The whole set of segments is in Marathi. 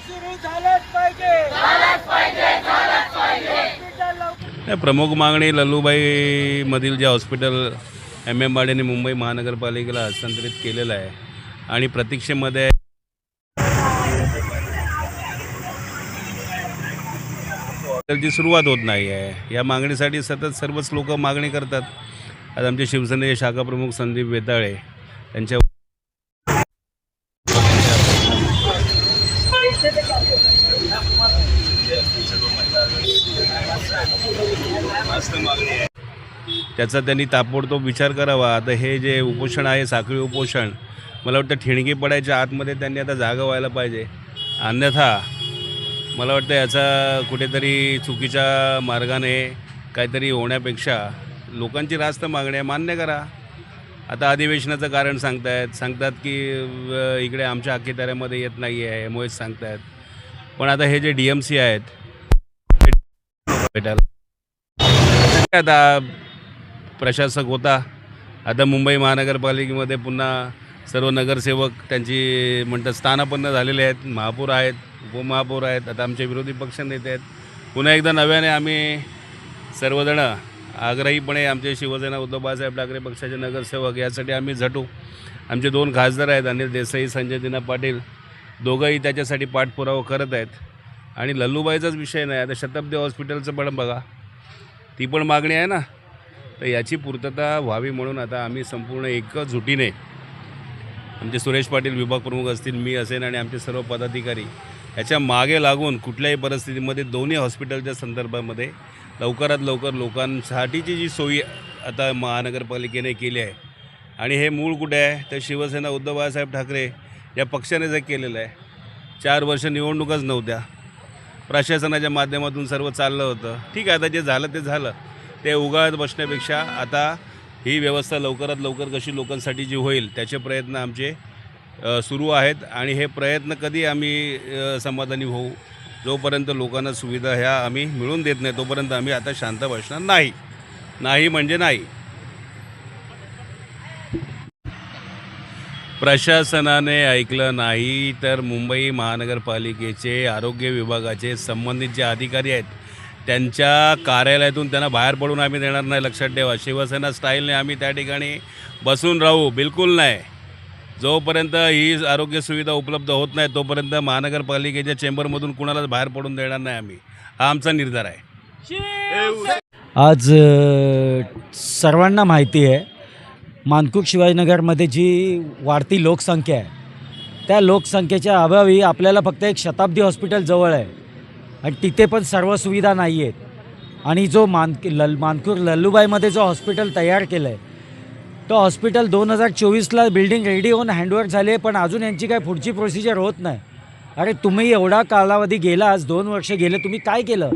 सुरू झालंच पाहिजे. हॉस्पिटल लवकर. प्रमुख मागणी लल्लूबाई मधील जे हॉस्पिटल MMवाडीने मुंबई महानगरपालिकेला हस्तांतरित केलेलं आहे आणि प्रतीक्षेमध्ये ची सुरुवात होत नाही आहे. या मागणीसाठी सतत सर्वच लोक मागणी करतात. आज आमचे शिवसेनेचे शाखा प्रमुख संदीप वेताळे यांच्या त्याचा त्यांनी ताबडतोब विचार करावा. आता हे जे उपोषण आहे साखळी उपोषण, मला वाटतं ठिणगी पडायच्या आतमध्ये त्यांनी आता जागा व्हायला पाहिजे. अन्यथा मला वाटतं याचा कुठेतरी चुकीच्या मार्गाने काहीतरी होण्यापेक्षा लोकांची रास्त मागणी आहे, मान्य करा. आता अधिवेशनाचं कारण सांगतात की इकडे आमच्या अखत्याऱ्यामध्ये येत नाही आहे, MOH सांगतायत. पण आता हे जे DMC आहेत आता प्रशासक होता, आता मुंबई महानगरपालिकेमध्ये पुन्हा सर्व नगरसेवक त्यांची म्हणतात स्थानापन्न झालेले आहेत. महापौर आहेत, उपमहापौर आहेत, आता आमचे विरोधी पक्ष नेते आहेत. पुन्हा एकदा नव्याने आम्ही सर्वजण आग्रहीपणे आमचे शिवसेना उद्धव बाळासाहेब ठाकरे पक्षाचे नगरसेवक यासाठी आम्ही झटू. आमचे 2 खासदार आहेत, अनिल देसाई, संजय दिना पाटील, दोघंही त्याच्यासाठी पाठपुरावा करत आहेत. आणि लल्लूबाईचाच विषय नाही, आता शताब्दी हॉस्पिटलचं पण बघा, ती पण मागणी आहे ना. तर याची पूर्तता व्हावी म्हणून आता आम्ही संपूर्ण एकजुटीने आमचे सुरेश पाटील विभाग प्रमुख असतील, मी असेन आणि आमचे सर्व पदाधिकारी याच्या मागे लागून कुठल्याही परिस्थितीमध्ये दोन्ही हॉस्पिटलच्या संदर्भामध्ये लवकरात लवकर लोकांसाठीची जी सोयी आता महानगरपालिकेने केली आहे. आणि हे मूळ कुठे आहे तर शिवसेना उद्धव बाळासाहेब ठाकरे या पक्षाने जे केलेलं आहे. 4 वर्ष निवडणूकच नव्हत्या, प्रशासनाच्या माध्यमातून सर्व चाललं होतं. ठीक आहे, आता जे झालं ते झालं. ते उगाळत बसण्यापेक्षा आता ही व्यवस्था लवकरात लवकर कशी लोकांसाठी जी होईल त्याचे प्रयत्न आमचे सुरू आहेत. आणि हे प्रयत्न कधी आम्ही समाधानी होऊ, जोपर्यंत लोकांना सुविधा ह्या आम्ही मिळवून देत नाही तोपर्यंत आम्ही आता शांत बसणार नाही. नाही म्हणजे नाही. प्रशासनाने ऐकलं नाही तर मुंबई महानगरपालिकेचे आरोग्य विभागाचे संबंधित जे अधिकारी आहेत त्यांच्या कार्यालयातून त्यांना बाहेर पडून आम्ही देणार नाही. लक्षात ठेवा, शिवसेना स्टाईलने आम्ही त्या ठिकाणी बसून राहू बिलकुल नाही. जोपर्यंत ही आरोग्य सुविधा उपलब्ध होत नाही तोपर्यंत महानगरपालिकेच्या चेंबरमधून कुणालाच बाहेर पडून देणार नाही आम्ही. हा आमचा निर्धार आहे. आज सर्वांना माहिती आहे मानकुक शिवाजीनगरमध्ये जी वाढती लोकसंख्या आहे त्या लोकसंख्येच्या अभावी आपल्याला फक्त एक शताब्दी हॉस्पिटल जवळ आहे आणि तिथे पण सर्व सुविधा नाही आहेत. आणि जो मानकुक लल्लूबाईमध्ये जो हॉस्पिटल तयार केलं आहे तो हॉस्पिटल 2024ला बिल्डिंग रेडी होऊन हँडओव्हर झाली आहे, पण अजून यांची काय पुढची प्रोसिजर होत नाही. अरे तुम्ही एवढा कालावधी गेला, आज 2 वर्ष गेले, तुम्ही काय केलं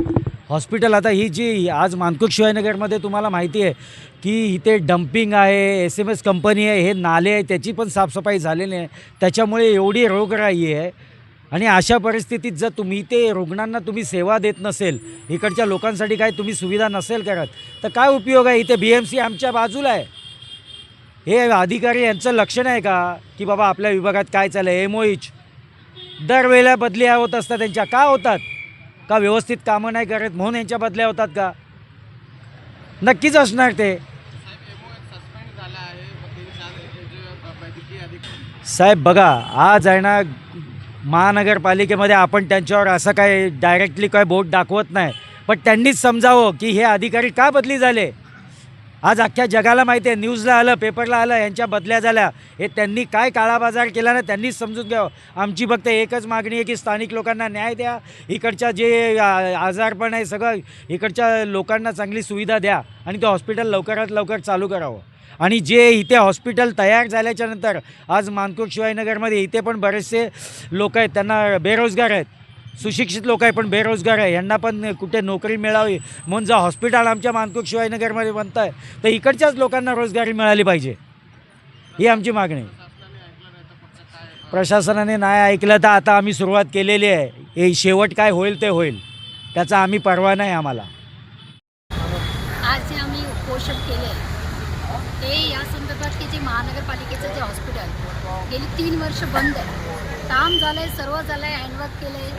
हॉस्पिटल? आता ही जी आज मानकुक शिवाजीनगरमध्ये तुम्हाला माहिती आहे की इथे डम्पिंग आहे, SMS कंपनी आहे, हे नाले आहे, त्याची पण साफसफाई झालेली आहे. त्याच्यामुळे एवढी रोगराई आहे. आणि अशा परिस्थितीत जर तुम्ही ते रुग्णांना तुम्ही सेवा देत नसेल, इकडच्या लोकांसाठी काय तुम्ही सुविधा नसेल करत, तर काय उपयोग आहे? इथे BMC आमच्या बाजूला आहे. हे अधिकारी यांचं लक्ष नाही का की बाबा आपल्या विभागात काय चाललं आहे? MOH दरवेळेला बदल्या होत असतात त्यांच्या. का होतात? का व्यवस्थित कामं नाही करत म्हणून यांच्या बदल्या होतात का? नक्कीच असणार ते. साहेब बघा, आज आहे ना महानगरपालिकेमध्ये आपण त्यांच्यावर असं काय डायरेक्टली काय बोट दाखवत नाही, पण त्यांनीच समजावं की हे अधिकारी का बदली झाले. आज अख्ख्या जगाला माहिती आहे, न्यूजला आलं, पेपरला आलं, यांच्या बदल्या झाल्या. हे त्यांनी काय काळाबाजार केला ना त्यांनीच समजून घ्यावं. आमची फक्त एकच मागणी आहे की स्थानिक लोकांना न्याय द्या, इकडच्या जे आजारपण आहे सगळं इकडच्या लोकांना चांगली सुविधा द्या आणि ते हॉस्पिटल लवकरात लवकर चालू करावं. आणि जे इथे हॉस्पिटल तयार झाल्याच्यानंतर आज मानकुक शिवाजीनगरमध्ये इथे पण बरेचसे लोक आहेत, त्यांना बेरोजगार आहेत, सुशिक्षित लोक आहे पण बेरोजगार आहे, यांना पण कुठे नोकरी मिळावी म्हणून जर हॉस्पिटल आमच्या मानकुक शिवाजीनगरमध्ये बनतं आहे तर इकडच्याच लोकांना रोजगारी मिळाली पाहिजे, ही आमची मागणी. प्रशासनाने नाही ऐकलं तर आता आम्ही सुरुवात केलेली आहे. हे शेवट काय होईल ते होईल, त्याचा आम्ही परवा नाही आम्हाला. आज जे आम्ही उपोषण केले ते या संदर्भात की जे महानगरपालिकेचं जे हॉस्पिटल गेली 3 वर्ष बंद आहे काम झालं आहे, सर्व झालं आहे, हँडवर्क केलं आहे,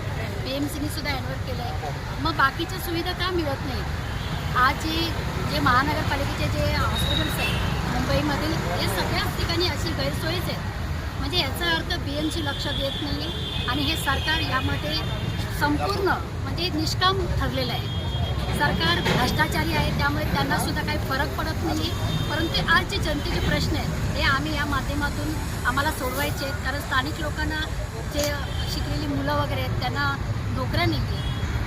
PMCने सुद्धा हँडवर्क केलं आहे, मग बाकीच्या सुविधा का मिळत नाही? आज जे महानगरपालिकेचे जे हॉस्पिटल्स आहेत मुंबईमधील, हे सगळ्याच ठिकाणी अशी गैरसोयीच आहेत. म्हणजे याचा अर्थ BMC लक्ष देत नाही आणि हे सरकार यामध्ये संपूर्ण म्हणजे निष्काम ठरलेलं आहे. सरकार भ्रष्टाचारी आहे, त्यामुळे त्यांना सुद्धा काही फरक पडत नाही. परंतु आज जे जनतेचे प्रश्न आहेत हे आम्ही या माध्यमातून आम्हाला सोडवायचे आहेत. कारण स्थानिक लोकांना जे शिकलेली मुलं वगैरे आहेत त्यांना नोकऱ्या नाही आहे.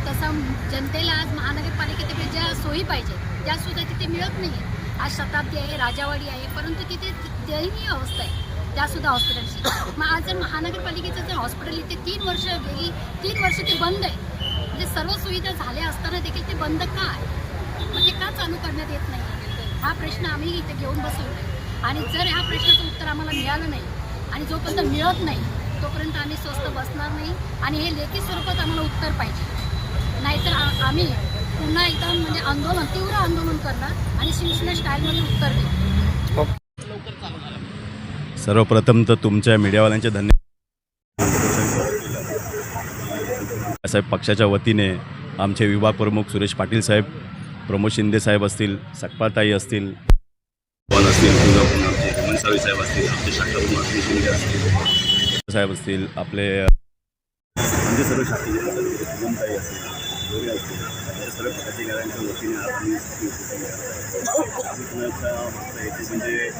तसं जनतेला आज महानगरपालिकेत ज्या सोयी पाहिजेत त्यासुद्धा तिथे मिळत नाही आहे. आज शताब्दी आहे, राजावाडी आहे, परंतु तिथे दयनीय अवस्था आहे त्यासुद्धा हॉस्पिटलची. मग आज जर महानगरपालिकेचं जर हॉस्पिटल इथे 3 वर्ष गेली, 3 वर्ष ते बंद आहे. म्हणजे सर्व सुविधा झाल्या असताना देखील ते बंद का आहे? मग ते का चालू करण्यात येत नाही? हा प्रश्न आम्ही इथे घेऊन बसवलो आहे. आणि जर ह्या प्रश्नाचं उत्तर आम्हाला मिळालं नाही आणि जोपर्यंत मिळत नाही तोपर्यंत आम्ही स्वस्थ बसणार नाही. आणि हे लेखी स्वरूपात आम्हाला उत्तर पाहिजे, नाहीतर आम्ही पुन्हा एकदा म्हणजे आंदोलन, तीव्र आंदोलन करणार आणि शिवसेना स्टाईलमध्ये उत्तर देऊ. सर्वप्रथम तर तुमच्या मीडियावाल्यांचे धन्यवाद. साहेब पक्षाच्या वतीने आमचे विभाग प्रमुख सुरेश पाटील साहेब, प्रमोद शिंदे साहेब असतील, सकपाळताई असतील, हेमंत साहेब असतील, आमचे शाखाप्रमुख शिंदे असतील, साहेब असतील, आपले म्हणजे सर्व शाखेताई असतील, गोरे असतील, या सर्व पदाधिकाऱ्यांच्या वतीने मागचा हेतू म्हणजे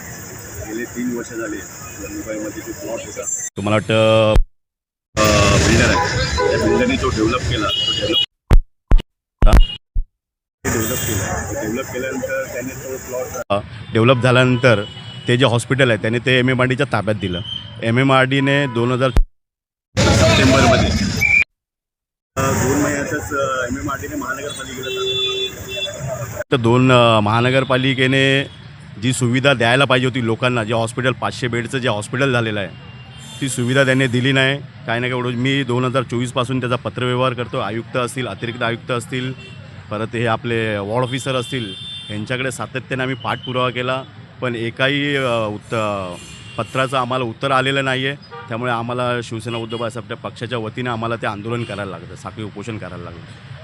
गेले 3 वर्ष झाले मुंबईमध्ये जो प्लॉट होता, तुम्हाला वाटतं बिल्डर आहे, त्या बिल्डरने जो डेव्हलप केला, डेव्हलप केल्यानंतर त्याने तो प्लॉट डेव्हलप झाल्यानंतर ते जे हॉस्पिटल आहे त्याने ते MMRDच्या ताब्यात दिलं. MMRDने 2000 सप्टेंबरमध्ये 2 महिन्यातच MMRDने महानगरपालिकेला ताब्यात. तर 2 महानगरपालिकेने जी सुविधा द्यायला पाहिजे होती लोकांना, जे हॉस्पिटल 500 बेडचं जे हॉस्पिटल झालेलं आहे ती सुविधा त्यांनी दिली नाही. काय नाही एवढं मी 2024पासून त्याचा पत्रव्यवहार करतो. आयुक्त असतील, अतिरिक्त आयुक्त असतील, परत हे आपले वॉर्ड ऑफिसर असतील, यांच्याकडे सातत्याने आम्ही पाठपुरावा केला, पण एकाही पत्राचं आम्हाला उत्तर आलेलं नाही आहे. त्यामुळे आम्हाला शिवसेना उद्धव बाळासाहेब पक्षाच्या वतीने आम्हाला ते आंदोलन करायला लागतं, साखळी उपोषण करायला लागलं.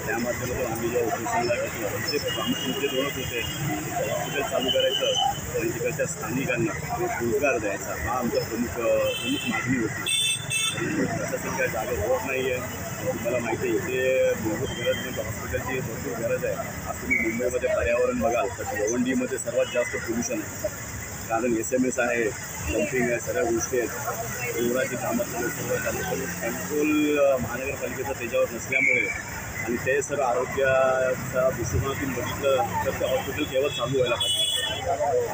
त्या माध्यमातून आम्ही ज्या उपोषणाला घेतलं म्हणजे प्रामुख्याने 2च होते, हॉस्पिटल चालू करायचं आणि तिकडच्या स्थानिकांना रोजगार द्यायचा, हा आमचा प्रमुख मागणी होती. प्रशासन काय जागा होत नाही आहे. तुम्हाला माहिती आहे इथे मूलभूत गरज म्हणजे हॉस्पिटलची भरपूर गरज आहे. आज तुम्ही मुंबईमध्ये पर्यावरण बघाल तर भिवंडीमध्ये सर्वात जास्त पोल्युशन आहे, कारण SMS आहे, डम्पिंग आहे, सगळ्या गोष्टी आहेत, रोडाची कामं सर्व चालू, पण कंट्रोल महानगरपालिकेचं त्याच्यावर नसल्यामुळे आणि ते सर्व आरोग्याच्या दृष्टिकोनातून बघितलं तर ते हॉस्पिटल केवळ चालू व्हायला पाहिजे.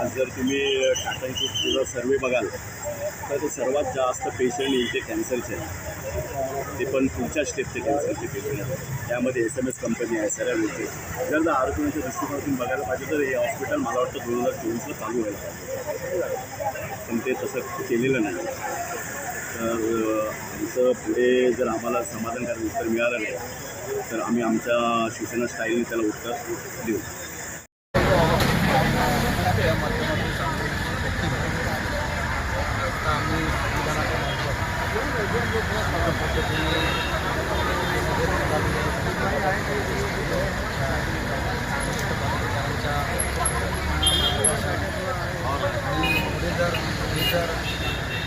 आज जर तुम्ही टाटा इन्स्टिट्यूटचा सर्वे बघाल तर ते सर्वात जास्त पेशंट इथे कॅन्सरचे आहेत, ते पण पुढच्या स्टेपचे कॅन्सरचे पेशंट आहेत. त्यामध्ये SMS कंपनी आहे, सगळ्या गोष्टी. जर आरोग्याच्या दृष्टिकोनातून बघायला पाहिजे तर हे हॉस्पिटल मला वाटतं 2024ला चालू व्हायला पाहिजे, पण ते तसं केलेलं नाही. तर आमचं पुढे जर आम्हाला समाधानकारक उत्तर मिळालं नाही तर आम्ही आमच्या शिवसेना स्टाईलने त्याला उत्तर देऊ.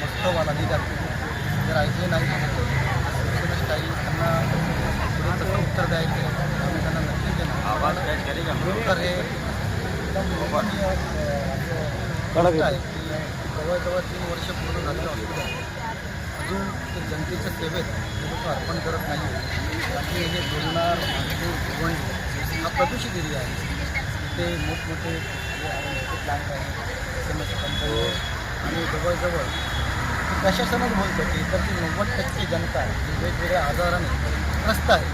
मस्तवाला अधिकार जर ऐकले नाही शिवसेना स्टाईल त्यांना पुढे तसं उत्तर द्यायचं आम्ही त्यांना नक्की देणार. तर हे गोष्ट आहे की जवळजवळ 3 वर्ष पूर्ण झालेलं हॉस्पिटल अजून ते जनतेच्या सेवेत ते लोक अर्पण करत नाही. बाकी हे बोलणार भिवंडी हा प्रदूषित एरिया आहे. तिथे मोठमोठे प्लांट आहे, SMS कंपनी आणि जवळजवळ प्रशासनच बोलतं की इतर 90% जनता ही वेगवेगळ्या आजाराने त्रस्त आहे.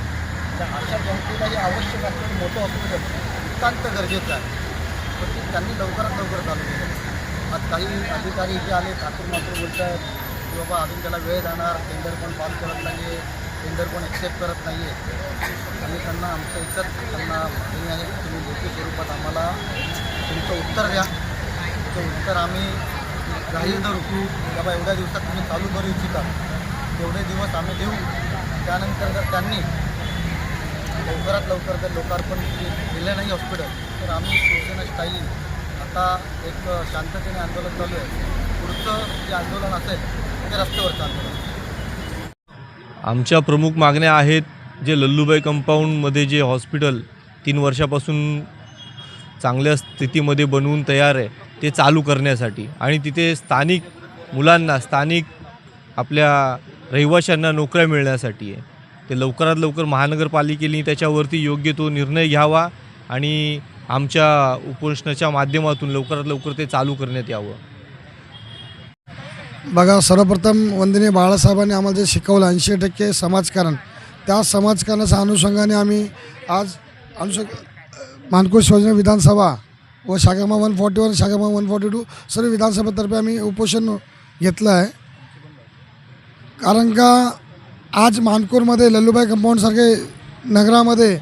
तर अशा जनतेलाही आवश्यक असलेलं मोठं हॉस्पिटल नितांत गरजेचं आहे, पण ते त्यांनी लवकरात लवकर चालू केलं. आज काही अधिकारी इथे आले ठाकूर मात्र बोलत आहेत की बाबा अजून त्याला वेळ जाणार, टेंडर पण पास करत नाही आहे, टेंडर पण एक्सेप्ट करत नाही आहे. आणि त्यांना आमचं एकच त्यांना मागणी आहे की तुम्ही लेखी स्वरूपात आम्हाला तुमचं उत्तर द्या. ते उत्तर आम्ही जाहीर धरू की बाबा एवढ्या दिवसात तुम्ही चालू करू इच्छिता तेवढे दिवस आम्ही देऊ. त्यानंतर जर त्यांनी लवकरात लवकर जर लोकार्पण केलं नाही हॉस्पिटल तर आम्ही शिवसेना स्टाईल आता एक शांततेने आंदोलन चालू आहे. पुढचं जे आंदोलन असेल ते रस्त्यावरचं आंदोलन. आमच्या प्रमुख मागण्या आहेत, जे लल्लूबाई कंपाऊंडमध्ये जे हॉस्पिटल 3 वर्षापासून चांगल्या स्थितीमध्ये बनवून तयार आहे ते चालू करण्यासाठी आणि तिथे स्थानिक मुलांना, स्थानिक आपल्या रहिवाशांना नोकऱ्या मिळण्यासाठी आहे. ते लवकरात लवकर महानगरपालिकेने त्याच्यावरती योग्य तो निर्णय घ्यावा आणि आमच्या उपोषणाच्या माध्यमातून लवकरात लवकर ते चालू करण्यात यावं. बघा, सर्वप्रथम वंदनीय बाळासाहेबांनी आम्हाला जे शिकवलं 80% समाजकारण, त्या समाजकारणाच्या अनुषंगाने आम्ही आज मानकुर शिवाजीनगर विधानसभा व शाखामा 141 शाखामा 142 सर्व विधानसभेतर्फे आम्ही उपोषण घेतलं आहे. कारण का आज मानपूरमध्ये लल्लूबाई कंपाऊंडसारखे नगरामध्ये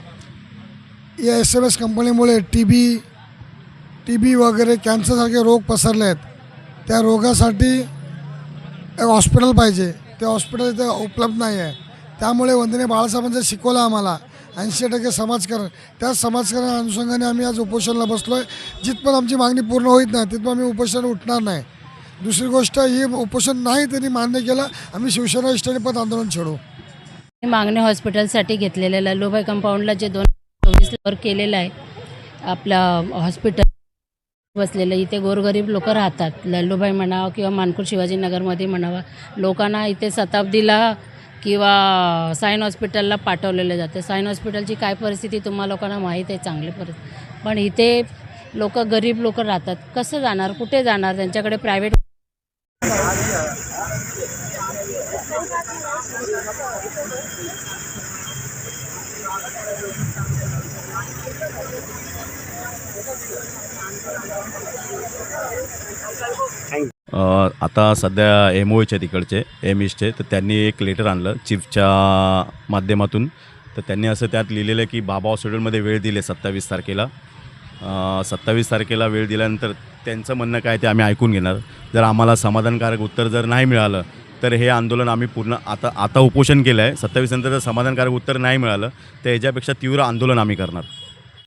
या SMS कंपनीमुळे टी बी वगैरे कॅन्सरसारखे रोग पसरले आहेत. त्या रोगासाठी एक हॉस्पिटल पाहिजे, ते हॉस्पिटल इथे उपलब्ध नाही आहे. त्यामुळे वंदनीय बाळासाहेबांचं शिकवलं आम्हाला 80% समाजकारण, त्या समाजकारण अनुषंगाने आम्ही आज उपोषणाला बसलो आहे. जिथपर्यंत आमची मागणी पूर्ण होत नाही तिथपर्यंत आम्ही उपोषण उठणार नाही. दुसरी गोष्ट, ही उपोषण नाही त्यांनी मान्य केलं, आम्ही शिवसेना इष्टपद आंदोलन छेडू. मागणी हॉस्पिटलसाठी घेतलेलं लल्लूबाई कंपाऊंडला जे 2024 केलेलं आहे आपलं हॉस्पिटल बसलेलं, इथे गोरगरीब लोक राहतात. लल्लूबाई म्हणावं किंवा मानकुर शिवाजीनगरमध्ये म्हणावं, लोकांना इथे शताब्दीला किंवा सायन हॉस्पिटलला पाठवलेलं जातं. सायन हॉस्पिटलची काय परिस्थिती तुम्हा लोकांना माहीत आहे, चांगली परिस्थिती. पण इथे लोक, गरीब लोक राहतात, कसं जाणार, कुठे जाणार, त्यांच्याकडे प्रायव्हेट आता सध्या MOHचे तिकडचे MISचे तर त्यांनी एक लेटर आणलं चीफच्या माध्यमातून. तर त्यांनी असं त्यात लिहिलेलं की बाबा हॉस्पिटलमध्ये वेळ दिले 27 तारखेला. 27 तारखेला वेळ दिल्यानंतर त्यांचं म्हणणं काय ते आम्ही ऐकून घेणार. जर आम्हाला समाधानकारक उत्तर जर नाही मिळालं तर हे आंदोलन आम्ही पूर्ण आता उपोषण केलं आहे. 27 नंतर जर समाधानकारक उत्तर नाही मिळालं तर ह्याच्यापेक्षा तीव्र आंदोलन आम्ही करणार.